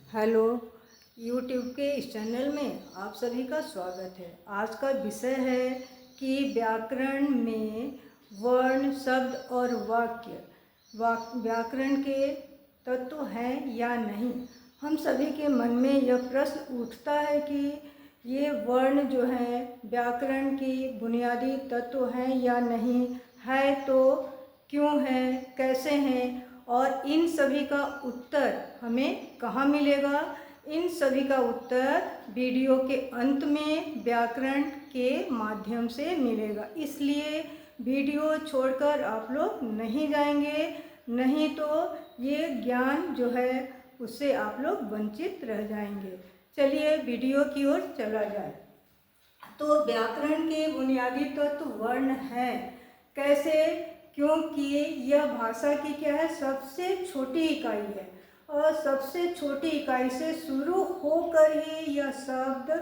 Hello, YouTube के इस channel में आप सभी का स्वागत है। आज का विषय है कि व्याकरण में वर्ण, शब्द और वाक्य व्याकरण के तत्व हैं या नहीं। हम सभी के मन में यह प्रश्न उठता है कि ये वर्ण जो हैं व्याकरण की बुनियादी तत्व हैं या नहीं, है तो क्यों हैं, कैसे हैं, और इन सभी का उत्तर हमें कहाँ मिलेगा। इन सभी का उत्तर वीडियो के अंत में व्याकरण के माध्यम से मिलेगा, इसलिए वीडियो छोड़कर आप लोग नहीं जाएंगे, नहीं तो ये ज्ञान जो है उससे आप लोग वंचित रह जाएंगे। चलिए वीडियो की ओर चला जाए। तो व्याकरण के बुनियादी तत्व वर्ण हैं। कैसे? क्योंकि यह भाषा की क्या है, सबसे छोटी इकाई है और सबसे छोटी इकाई से शुरू होकर ही यह शब्द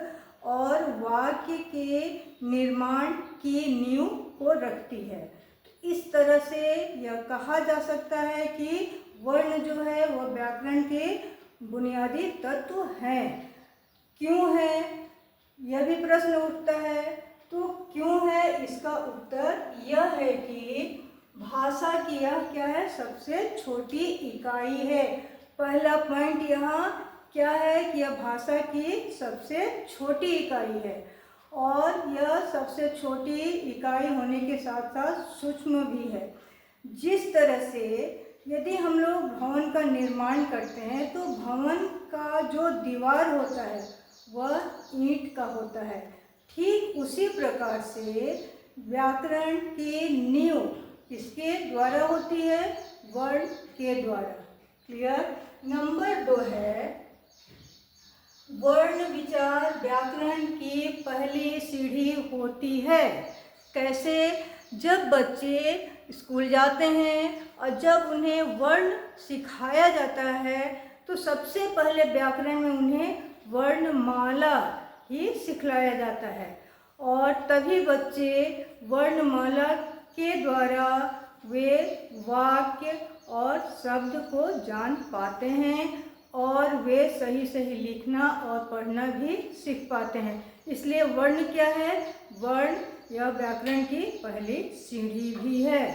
और वाक्य के निर्माण की नींव को रखती है। तो इस तरह से यह कहा जा सकता है कि वर्ण जो है वह व्याकरण के बुनियादी तत्व हैं। क्यों है, यह भी प्रश्न उठता है। तो क्यों है, इसका उत्तर यह है कि भाषा की यह क्या है, सबसे छोटी इकाई है। पहला पॉइंट यहाँ क्या है कि यह भाषा की सबसे छोटी इकाई है और यह सबसे छोटी इकाई होने के साथ साथ सूक्ष्म भी है। जिस तरह से यदि हम लोग भवन का निर्माण करते हैं तो भवन का जो दीवार होता है वह ईंट का होता है, ठीक उसी प्रकार से व्याकरण की नींव किसके द्वारा होती है, वर्ण के द्वारा। क्लियर। नंबर 2 है वर्ण विचार व्याकरण की पहली सीढ़ी होती है। कैसे? जब बच्चे स्कूल जाते हैं और जब उन्हें वर्ण सिखाया जाता है तो सबसे पहले व्याकरण में उन्हें वर्णमाला ही सिखलाया जाता है और तभी बच्चे वर्णमाला के द्वारा वे वाक्य और शब्द को जान पाते हैं और वे सही सही लिखना और पढ़ना भी सीख पाते हैं। इसलिए वर्ण क्या है, वर्ण यह व्याकरण की पहली सीढ़ी भी है।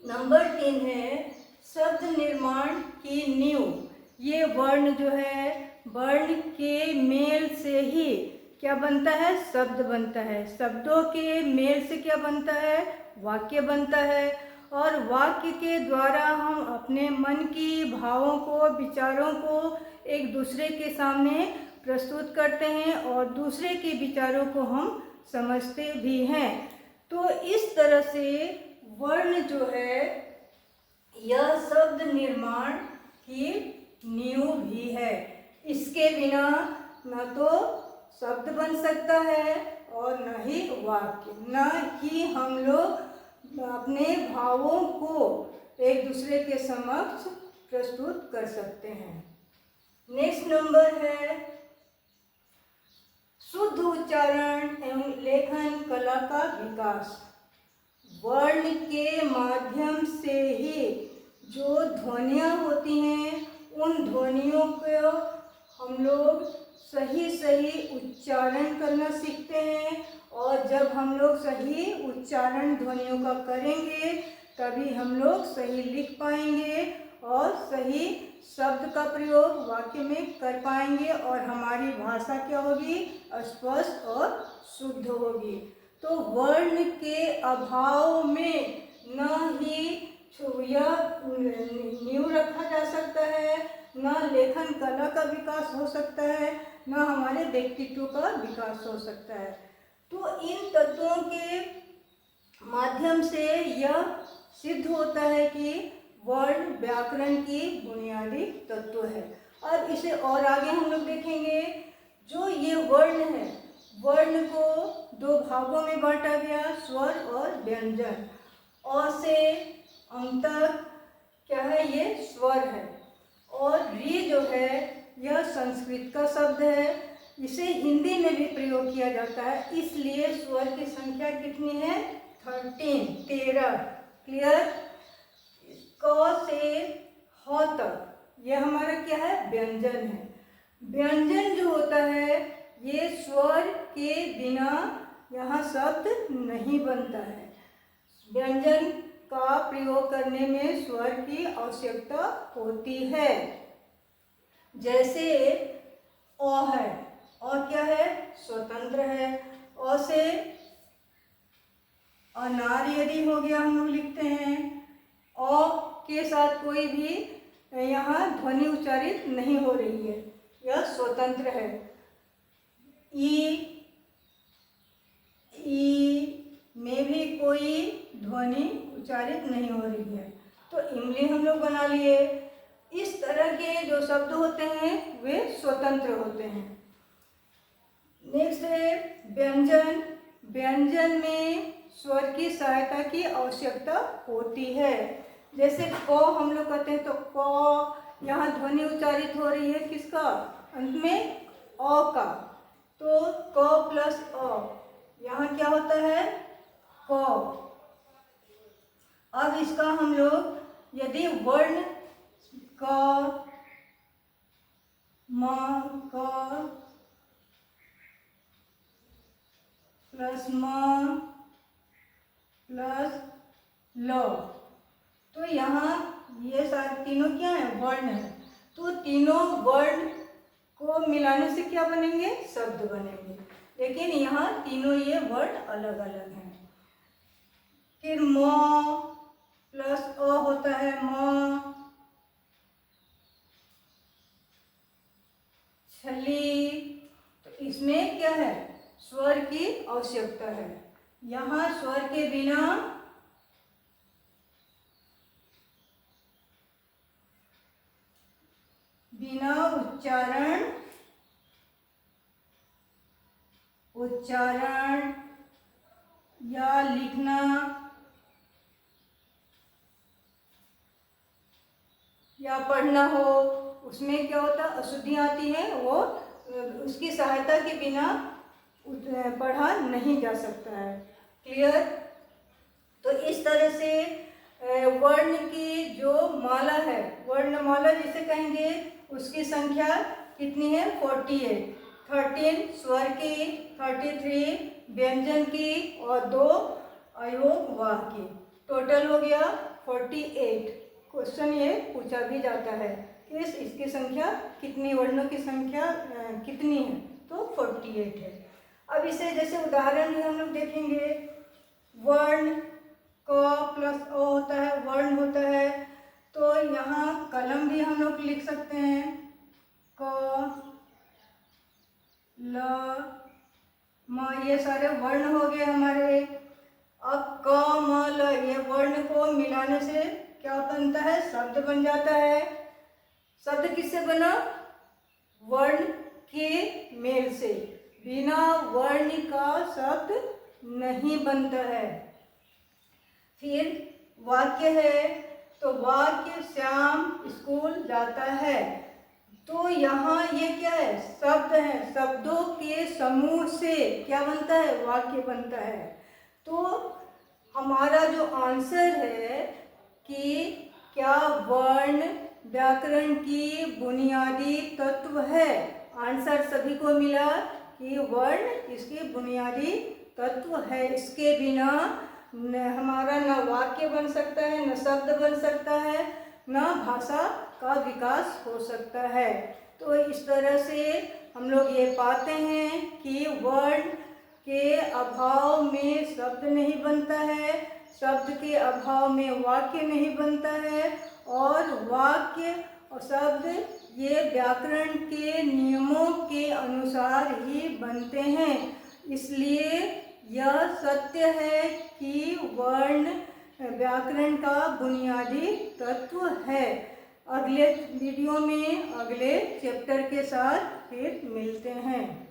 नंबर 3 है शब्द निर्माण की नींव। ये वर्ण जो है, वर्ण के मेल से ही क्या बनता है, शब्द बनता है। शब्दों के मेल से क्या बनता है, वाक्य बनता है और वाक्य के द्वारा हम अपने मन की भावों को, विचारों को एक दूसरे के सामने प्रस्तुत करते हैं और दूसरे के विचारों को हम समझते भी हैं। तो इस तरह से वर्ण जो है यह शब्द निर्माण की नींव भी है। इसके बिना न तो शब्द बन सकता है और न ही वाक्य, न ही हम लोग अपने भावों को एक दूसरे के समक्ष प्रस्तुत कर सकते हैं। नेक्स्ट नंबर है शुद्ध उच्चारण एवं लेखन कला का विकास। वर्ण के माध्यम से ही जो ध्वनियाँ होती हैं उन ध्वनियों को हम लोग सही सही उच्चारण करना सीखते हैं और जब हम लोग सही उच्चारण ध्वनियों का करेंगे तभी हम लोग सही लिख पाएंगे और सही शब्द का प्रयोग वाक्य में कर पाएंगे और हमारी भाषा क्या होगी, स्पष्ट और शुद्ध होगी। तो वर्ण के अभाव में न ही यह नींव रखा जा सकता है, न लेखन कला का विकास हो सकता है, न हमारे व्यक्तित्व का विकास हो सकता है। तो इन तत्वों के माध्यम से यह सिद्ध होता है कि वर्ण व्याकरण की बुनियादी तत्व है। अब इसे और आगे हम लोग देखेंगे। जो ये वर्ण है, वर्ण को दो भागों में बांटा गया, स्वर और व्यंजन। अ से अंत तक क्या है, ये स्वर है और री जो है यह संस्कृत का शब्द है, इसे हिंदी में भी प्रयोग किया जाता है, इसलिए स्वर की संख्या कितनी है, 13। क्लियर। क से ह तक यह हमारा क्या है, व्यंजन है। व्यंजन जो होता है ये स्वर के बिना यहाँ शब्द नहीं बनता है। व्यंजन का प्रयोग करने में स्वर की आवश्यकता होती है। जैसे अ है, अ क्या है? स्वतंत्र है। अ से अनार यदि हो गया हम लोग लिखते हैं, अ के साथ कोई भी यहाँ ध्वनि उच्चारित नहीं हो रही है, यह स्वतंत्र है। ई में भी कोई ध्वनि उच्चारित नहीं हो रही है, तो इमली हम लोग बना लिए। इस तरह के जो शब्द होते हैं वे स्वतंत्र होते हैं। नेक्स्ट है व्यंजन। व्यंजन में स्वर की सहायता की आवश्यकता होती है। जैसे क हम लोग कहते हैं तो क, यहाँ ध्वनि उच्चारित हो रही है किसका? अंत में अ का, तो क प्लस अ, यहाँ क्या होता है? क। अब इसका हम लोग यदि वर्ण क, म, क प्लस म प्लस ल, तो यहाँ ये सारे तीनों क्या है? वर्ण है। तो तीनों वर्ण को मिलाने से क्या बनेंगे? शब्द बनेंगे। लेकिन यहाँ तीनों ये वर्ण अलग अलग हैं। फिर म प्लस अ होता है म, छली, तो इसमें क्या है? स्वर की आवश्यकता है। यहाँ स्वर के बिना उच्चारण या लिखना या पढ़ना हो, उसमें क्या होता है? अशुद्धियाँ आती हैं, वो उसकी सहायता के बिना पढ़ा नहीं जा सकता है। क्लियर? तो इस तरह से वर्ण की जो माला है, वर्णमाला जिसे कहेंगे, उसकी संख्या कितनी है? 48। 13 स्वर की, 33 व्यंजन की और 2 अयोग वाह की, टोटल हो गया 48। क्वेश्चन ये पूछा भी जाता है कि इसकी संख्या कितनी, वर्णों की संख्या कितनी है? तो 48 है। अब इसे जैसे उदाहरण भी हम लोग देखेंगे। वर्ण क प्लस अ होता है, वर्ण होता है, तो यहाँ कलम भी हम लोग लिख सकते हैं, क ल म, ये सारे वर्ण हो गए हमारे। अब क म ल, ये वर्ण को मिलाने से क्या बनता है? शब्द बन जाता है। शब्द किससे बना? वर्ण के मेल से। बिना वर्ण का शब्द नहीं बनता है। फिर वाक्य है, तो वाक्य श्याम स्कूल जाता है, तो यहाँ ये क्या है? शब्द है। शब्दों के समूह से क्या बनता है? वाक्य बनता है। तो हमारा जो आंसर है कि क्या वर्ण व्याकरण की बुनियादी तत्व है? आंसर सभी को मिला कि वर्ण इसकी बुनियादी तत्व है। इसके बिना हमारा न वाक्य बन सकता है, न शब्द बन सकता है, न भाषा का विकास हो सकता है। तो इस तरह से हम लोग ये पाते हैं कि वर्ण के अभाव में शब्द नहीं बनता है, शब्द के अभाव में वाक्य नहीं बनता है, और वाक्य और शब्द ये व्याकरण के नियमों के अनुसार ही बनते हैं। इसलिए यह सत्य है कि वर्ण व्याकरण का बुनियादी तत्व है। अगले वीडियो में अगले चैप्टर के साथ फिर मिलते हैं।